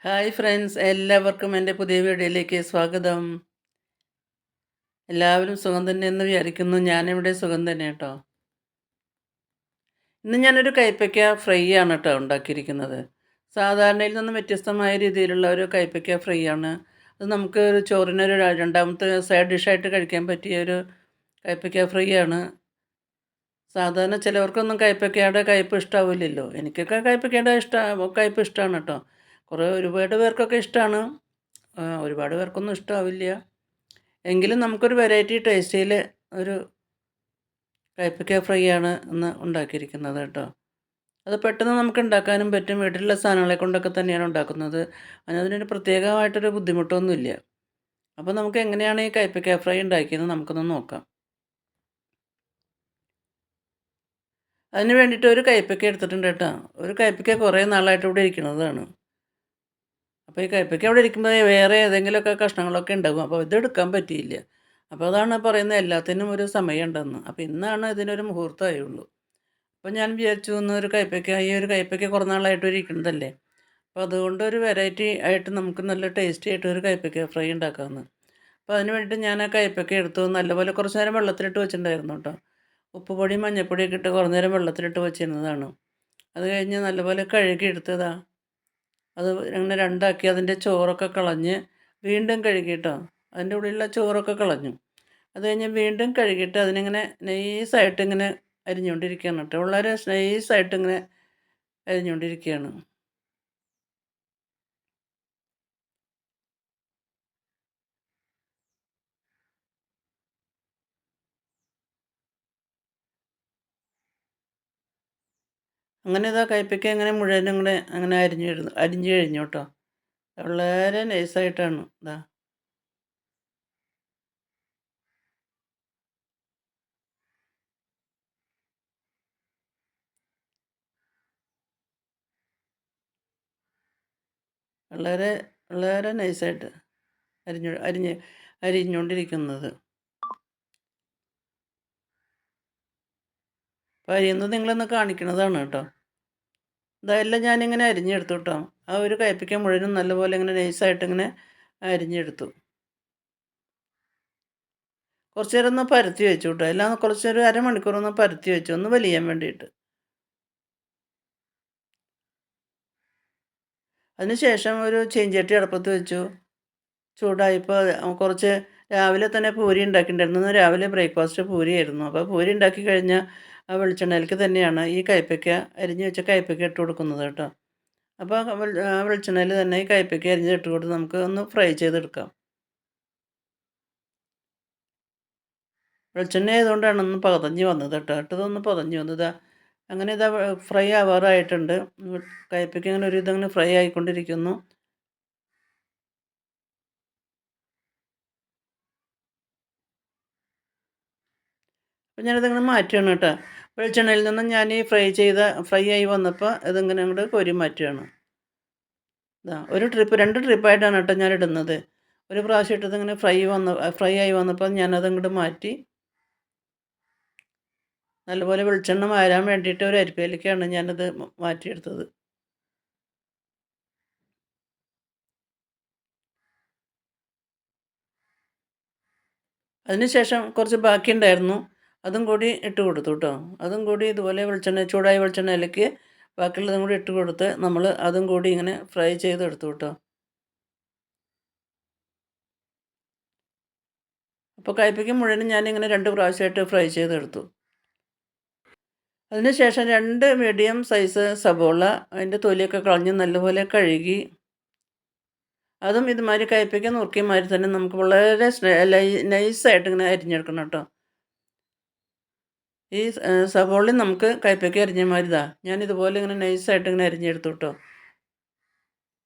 Hi friends, എല്ലാവർക്കും എൻ്റെ പുതിയ വീഡിയോയിലേക്ക് സ്വാഗതം. എല്ലാവരും സുഖം തന്നെയെന്ന് വിചാരിക്കുന്നു. ഞാനിവിടെ സുഖം തന്നെ കേട്ടോ. ഇന്ന് ഞാനൊരു കൈപ്പയ്ക്ക ഫ്രൈ ആണ് കേട്ടോ ഉണ്ടാക്കിയിരിക്കുന്നത്. സാധാരണയിൽ നിന്നും വ്യത്യസ്തമായ രീതിയിലുള്ള ഒരു കൈപ്പയ്ക്ക ഫ്രൈ ആണ്. അത് നമുക്ക് ഒരു ചോറിനൊരു രണ്ടാമത്തെ സൈഡ് ഡിഷായിട്ട് കഴിക്കാൻ പറ്റിയ ഒരു കൈപ്പയ്ക്ക ഫ്രൈ ആണ്. സാധാരണ ചിലവർക്കൊന്നും കൈപ്പയ്ക്കയുടെ കയ്പ്പ് ഇഷ്ടാവില്ലല്ലോ. എനിക്കൊക്കെ കൈപ്പയ്ക്കയുടെ കയ്പ്പ് ഇഷ്ടമാണ് കേട്ടോ. ഒരുപാട് പേർക്കൊക്കെ ഇഷ്ടമാണ്. ഒരുപാട് പേർക്കൊന്നും ഇഷ്ടമാവില്ല. എങ്കിലും നമുക്കൊരു വെറൈറ്റി ടേസ്റ്റിൽ ഒരു കയ്പ്പയ്ക്ക ഫ്രൈ ആണ് ഇന്ന് ഉണ്ടാക്കിയിരിക്കുന്നത് കേട്ടോ. അത് പെട്ടെന്ന് നമുക്ക് ഉണ്ടാക്കാനും പറ്റും. വീട്ടിലുള്ള സാധനങ്ങളെ കൊണ്ടൊക്കെ തന്നെയാണ് ഉണ്ടാക്കുന്നത്. അതിനൊരു പ്രത്യേകമായിട്ടൊരു ബുദ്ധിമുട്ടൊന്നുമില്ല. അപ്പോൾ നമുക്ക് എങ്ങനെയാണ് ഈ കയ്പ്പയ്ക്ക ഫ്രൈ ഉണ്ടാക്കിയത് നമുക്കൊന്ന് നോക്കാം. അതിന് വേണ്ടിയിട്ട് ഒരു കയ്പ്പയ്ക്ക എടുത്തിട്ടുണ്ട് കേട്ടോ. ഒരു കയ്പ്പയ്ക്ക കുറേ നാളായിട്ട് ഇവിടെ ഇരിക്കുന്നതാണ്. അപ്പോൾ ഈ കയ്പ്പയ്ക്ക അവിടെ ഇരിക്കുമ്പോൾ വേറെ ഏതെങ്കിലുമൊക്കെ കഷ്ണങ്ങളൊക്കെ ഉണ്ടാകും. അപ്പോൾ ഇതെടുക്കാൻ പറ്റിയില്ല. അപ്പോൾ അതാണ് പറയുന്നത്, എല്ലാത്തിനും ഒരു സമയമുണ്ടെന്ന്. അപ്പോൾ ഇന്നാണ് ഇതിനൊരു മുഹൂർത്തമായുള്ളൂ. അപ്പോൾ ഞാൻ വിചാരിച്ചു ഈ ഒരു കയ്പ്പയ്ക്ക കുറേ നാളായിട്ട് ഇരിക്കുന്നതല്ലേ. അപ്പോൾ അതുകൊണ്ട് ഒരു വെറൈറ്റി ആയിട്ട് നമുക്ക് നല്ല ടേസ്റ്റി ആയിട്ട് ഒരു കയ്പ്പയ്ക്ക ഫ്രൈ ഉണ്ടാക്കാമെന്ന്. അപ്പോൾ അതിന് വേണ്ടിയിട്ട് ഞാൻ ആ കയ്പ്പയ്ക്ക എടുത്തു നല്ലപോലെ കുറച്ച് നേരം വെള്ളത്തിലിട്ട് വെച്ചിട്ടുണ്ടായിരുന്നു കേട്ടോ. ഉപ്പുപൊടിയും മഞ്ഞൾപ്പൊടിയൊക്കെ ഇട്ട് കുറേ നേരം വെള്ളത്തിലിട്ട് വെച്ചിരുന്നതാണ്. അത് കഴിഞ്ഞ് നല്ലപോലെ കഴുകി എടുത്തതാ. അത് അങ്ങനെ രണ്ടാക്കി അതിൻ്റെ ചോറൊക്കെ കളഞ്ഞ് വീണ്ടും കഴുകിയിട്ടോ. അതിൻ്റെ ഉള്ളിലുള്ള ചോറൊക്കെ കളഞ്ഞു. അത് കഴിഞ്ഞ് വീണ്ടും കഴുകിയിട്ട് അതിനിങ്ങനെ നൈസായിട്ട് ഇങ്ങനെ അരിഞ്ഞുകൊണ്ടിരിക്കുകയാണ് കേട്ടോ. വളരെ നൈസായിട്ട് ഇങ്ങനെ അരിഞ്ഞുകൊണ്ടിരിക്കുകയാണ്. അങ്ങനെ ഇതാ കയ്പ്പയ്ക്ക അങ്ങനെ മുഴുവനും കൂടെ അങ്ങനെ അരിഞ്ഞു കഴിഞ്ഞു കേട്ടോ. വളരെ നൈസായിട്ടാണ് ഇതാ. വളരെ വളരെ നൈസായിട്ട് അരിഞ്ഞ് അരിഞ്ഞ് അരിഞ്ഞുകൊണ്ടിരിക്കുന്നത്. അപ്പോൾ അരിയുന്നത് നിങ്ങളൊന്ന് കാണിക്കുന്നതാണ് കേട്ടോ. ഇതെല്ലാം ഞാനിങ്ങനെ അരിഞ്ഞെടുത്തു കേട്ടോ. ആ ഒരു കയ്പ്പയ്ക്ക മുഴുവനും നല്ലപോലെ ഇങ്ങനെ നൈസായിട്ട് ഇങ്ങനെ അരിഞ്ഞെടുത്തു. കുറച്ച് നേരം ഒന്ന് പരത്തി വെച്ചു കേട്ടോ. എല്ലാം കുറച്ചൊരു അരമണിക്കൂറൊന്ന് പരത്തി വെച്ചു, ഒന്ന് വലിയാൻ വേണ്ടിയിട്ട്. അതിന് ശേഷം ഒരു ചീഞ്ചട്ടി അടുപ്പത്ത് വെച്ചു. ചൂടായപ്പോൾ കുറച്ച് രാവിലെ തന്നെ പൂരി ഉണ്ടാക്കിയിട്ടുണ്ടായിരുന്നു. ഇന്ന് രാവിലെ ബ്രേക്ക്ഫാസ്റ്റ് പൂരിയായിരുന്നു. അപ്പോൾ പൂരി ഉണ്ടാക്കി കഴിഞ്ഞാൽ ആ വെളിച്ചെണ്ണയിലേക്ക് തന്നെയാണ് ഈ കയ്പ്പയ്ക്ക അരിഞ്ഞ് വെച്ച കയ്പ്പയ്ക്ക ഇട്ട് കൊടുക്കുന്നത് കേട്ടോ. അപ്പോൾ ആ വെളിച്ചെണ്ണയിൽ തന്നെ ഈ കയ്പ്പയ്ക്ക അരിഞ്ഞ് ഇട്ട് കൊടുത്ത് നമുക്ക് ഒന്ന് ഫ്രൈ ചെയ്തെടുക്കാം. വെളിച്ചെണ്ണ ആയതുകൊണ്ടാണ് ഒന്ന് പതഞ്ഞ് വന്നത് കേട്ടോ. ഇട്ടതൊന്ന് പതഞ്ഞ് വന്നത്. അങ്ങനെ ഇതാ ഫ്രൈ ആവാറായിട്ടുണ്ട്. കയ്പ്പയ്ക്ക അങ്ങനെ ഒരു ഇതങ്ങനെ ഫ്രൈ ആയിക്കൊണ്ടിരിക്കുന്നു. അപ്പോൾ ഞാനതങ്ങനെ മാറ്റുകയാണ് കേട്ടോ. വെളിച്ചെണ്ണയിൽ നിന്നും ഞാൻ ഈ ഫ്രൈ ആയി വന്നപ്പോൾ ഇതിങ്ങനെ അങ്ങോട്ട് കോരി മാറ്റുകയാണ്. ഇതാ ഒരു ട്രിപ്പ് 2 ട്രിപ്പായിട്ടാണ് കേട്ടോ ഞാൻ ഇടുന്നത്. ഒരു പ്രാവശ്യം ഇട്ടതിങ്ങനെ ഫ്രൈ ആയി വന്നപ്പോൾ ഞാനതങ്ങോട്ട് മാറ്റി. നല്ലപോലെ വെളിച്ചെണ്ണ വാരാൻ വേണ്ടിയിട്ട് ഒരു അരിപ്പയിലേക്കാണ് ഞാനത് മാറ്റിയെടുത്തത്. അതിന് ശേഷം കുറച്ച് ബാക്കിയുണ്ടായിരുന്നു. അതും കൂടി ഇട്ട് കൊടുത്തു കേട്ടോ. അതും കൂടി ഇതുപോലെ ചൂടായ വെളിച്ചെണ്ണയിലേക്ക് ബാക്കിയുള്ളതും കൂടി ഇട്ട് കൊടുത്ത് നമ്മൾ അതും കൂടി ഇങ്ങനെ ഫ്രൈ ചെയ്തെടുത്തു കേട്ടോ. അപ്പോൾ കയ്പ്പയ്ക്ക മുഴുവനും ഞാനിങ്ങനെ 2 പ്രാവശ്യമായിട്ട് ഫ്രൈ ചെയ്തെടുത്തു. അതിന് ശേഷം 2 മീഡിയം സൈസ് സബോള അതിൻ്റെ തൊലിയൊക്കെ കളഞ്ഞ് നല്ലപോലെ കഴുകി അതും ഇതുമാതിരി കയ്പ്പയ്ക്ക നുറുക്കിയ മാതിരി തന്നെ നമുക്ക് വളരെ നൈസായിട്ട് ഇങ്ങനെ അരിഞ്ഞെടുക്കണം കേട്ടോ. ഈ സവോളയും നമുക്ക് കയ്പ്പയ്ക്ക അരിഞ്ഞ മാതിരി ഞാനിതുപോലെ ഇങ്ങനെ നൈസായിട്ട് ഇങ്ങനെ അരിഞ്ഞെടുത്തു കേട്ടോ.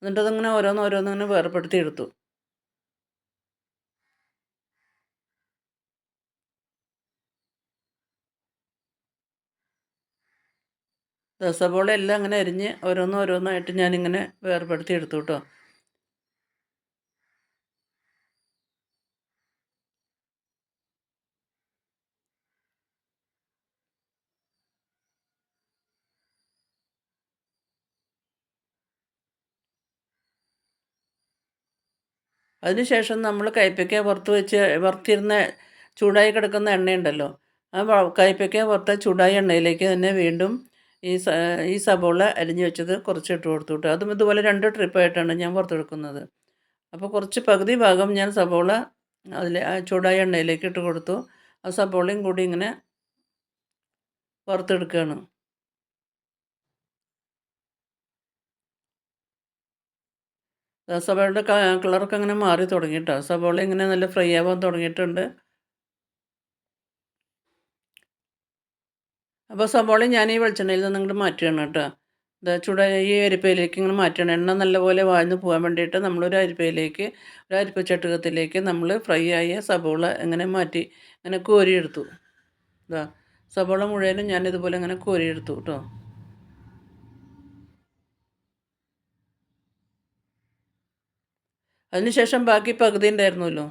എന്നിട്ട് അതിങ്ങനെ ഓരോന്നിങ്ങനെ വേർപെടുത്തി എടുത്തു. സവോള എല്ലാം അങ്ങനെ അരിഞ്ഞ് ഓരോന്നായിട്ട് ഞാനിങ്ങനെ വേർപെടുത്തി എടുത്തു കേട്ടോ. അതിനുശേഷം നമ്മൾ കയ്പ്പയ്ക്ക വറുത്തിരുന്ന ചൂടായി കിടക്കുന്ന എണ്ണയുണ്ടല്ലോ, ആ കയ്പ്പയ്ക്ക വറുത്ത ചൂടായ എണ്ണയിലേക്ക് തന്നെ വീണ്ടും ഈ സ ഈ സബോള അരിഞ്ഞ് വെച്ചത് കുറച്ച് ഇട്ട് കൊടുത്തു കേട്ടോ. അതും ഇതുപോലെ 2 ട്രിപ്പായിട്ടാണ് ഞാൻ വറുത്തെടുക്കുന്നത്. അപ്പോൾ കുറച്ച് പകുതി ഭാഗം ഞാൻ സബോള ആ ചൂടായ എണ്ണയിലേക്ക് ഇട്ട് കൊടുത്തു. ആ സബോളയും കൂടി ഇങ്ങനെ വറുത്തെടുക്കുകയാണ്. സബോളയുടെ കളറൊക്കെ അങ്ങനെ മാറി തുടങ്ങി കേട്ടോ. സബോള ഇങ്ങനെ നല്ല ഫ്രൈ ആവാൻ തുടങ്ങിയിട്ടുണ്ട്. അപ്പോൾ സബോള ഞാൻ ഈ വെളിച്ചെണ്ണയിൽ നിന്ന് ഇങ്ങോട്ട് മാറ്റുകയാണ് കേട്ടോ. ഈ അരിപ്പയിലേക്ക് ഇങ്ങനെ മാറ്റുകയാണ്. എണ്ണ നല്ലപോലെ വാഴ്ന്ന് പോകാൻ വേണ്ടിയിട്ട് നമ്മളൊരു അരിപ്പയിലേക്ക്, ഒരു അരിപ്പച്ചട്ടുകത്തിലേക്ക് നമ്മൾ ഫ്രൈ ആയ സബോള ഇങ്ങനെ മാറ്റി ഇങ്ങനെ കോരിയെടുത്തു. ഇതാ സബോള മുഴുവനും ഞാൻ ഇതുപോലെ ഇങ്ങനെ കോരിയെടുത്തു കേട്ടോ. അതിനുശേഷം ബാക്കി പകുതി ഉണ്ടായിരുന്നല്ലോ,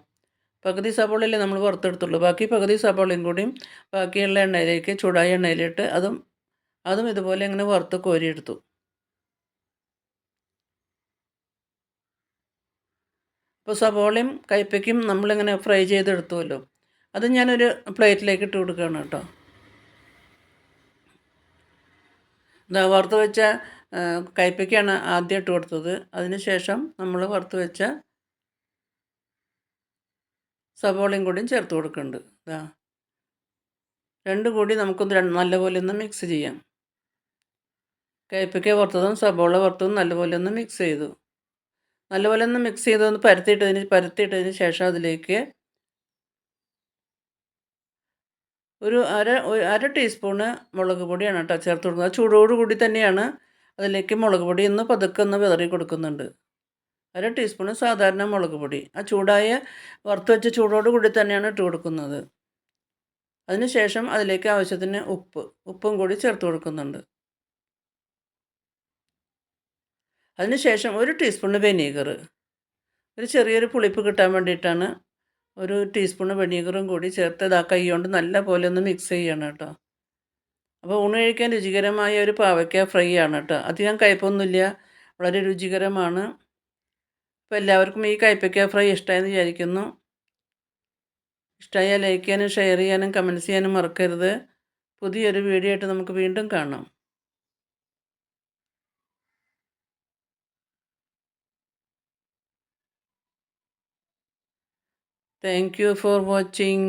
പകുതി സബോളയല്ലേ നമ്മൾ വറുത്തെടുത്തുള്ളൂ. ബാക്കി പകുതി സബോളയും കൂടിയും ബാക്കിയുള്ള എണ്ണയിലേക്ക്, ചൂടായ എണ്ണയിലിട്ട് അതും ഇതുപോലെ ഇങ്ങനെ വറുത്ത് കോരിയെടുത്തു. അപ്പോൾ സബോളയും കയ്പ്പയ്ക്കും നമ്മളിങ്ങനെ ഫ്രൈ ചെയ്തെടുത്തുവല്ലോ, അത് ഞാനൊരു പ്ലേറ്റിലേക്ക് ഇട്ട് കൊടുക്കുകയാണ് കേട്ടോ. വറുത്ത് വെച്ച കയ്പ്പയ്ക്കാണ് ആദ്യം ഇട്ട് കൊടുത്തത്. അതിന് ശേഷം നമ്മൾ വറുത്ത് വെച്ച സബോളയും കൂടിയും ചേർത്ത് കൊടുക്കുന്നുണ്ട്. രണ്ടും കൂടി നമുക്കൊന്ന് നല്ലപോലെ ഒന്ന് മിക്സ് ചെയ്യാം. കയ്പ്പയ്ക്ക വറുത്തതും സബോള വറുത്തതും നല്ലപോലെ ഒന്ന് മിക്സ് ചെയ്തു. നല്ലപോലെ ഒന്ന് മിക്സ് ചെയ്തൊന്ന് പരത്തിയിട്ടതിന് ശേഷം അതിലേക്ക് ഒരു അര ടീസ്പൂണ് മുളക് പൊടിയാണ് കേട്ടോ ചേർത്ത് കൊടുക്കുന്നത്. ചൂടോടുകൂടി തന്നെയാണ് അതിലേക്ക് മുളക് പൊടി ഒന്ന് പതുക്കെ ഒന്ന് വിതറി കൊടുക്കുന്നുണ്ട്. അര ടീസ്പൂണ് സാധാരണ മുളക് പൊടി, ആ ചൂടായ വറുത്ത് വെച്ച ചൂടോടുകൂടി തന്നെയാണ് ഇട്ട് കൊടുക്കുന്നത്. അതിനുശേഷം അതിലേക്ക് ആവശ്യത്തിന് ഉപ്പും കൂടി ചേർത്ത് കൊടുക്കുന്നുണ്ട്. അതിനുശേഷം ഒരു ടീസ്പൂണ് വിനീഗർ, ഒരു ചെറിയൊരു പുളിപ്പ് കിട്ടാൻ വേണ്ടിയിട്ടാണ് ഒരു ടീസ്പൂണ് വിനീഗറും കൂടി ചേർത്ത് കൈ കൊണ്ട് നല്ല പോലെ ഒന്ന് മിക്സ് ചെയ്യണം കേട്ടോ. അപ്പോൾ ഊണ് കഴിക്കാൻ രുചികരമായ ഒരു പാവയ്ക്ക ഫ്രൈ ആണ് കേട്ടോ. അധികം കയ്പൊന്നുമില്ല, വളരെ രുചികരമാണ്. അപ്പോൾ എല്ലാവർക്കും ഈ കയ്പ്പയ്ക്ക ഫ്രൈ ഇഷ്ടമായെന്ന് വിചാരിക്കുന്നു. ഇഷ്ടമായാൽ ലൈക്ക് ചെയ്യാനും ഷെയർ ചെയ്യാനും കമൻറ്റ്സ് ചെയ്യാനും മറക്കരുത്. പുതിയൊരു വീഡിയോ ആയിട്ട് നമുക്ക് വീണ്ടും കാണാം. Thank you for watching.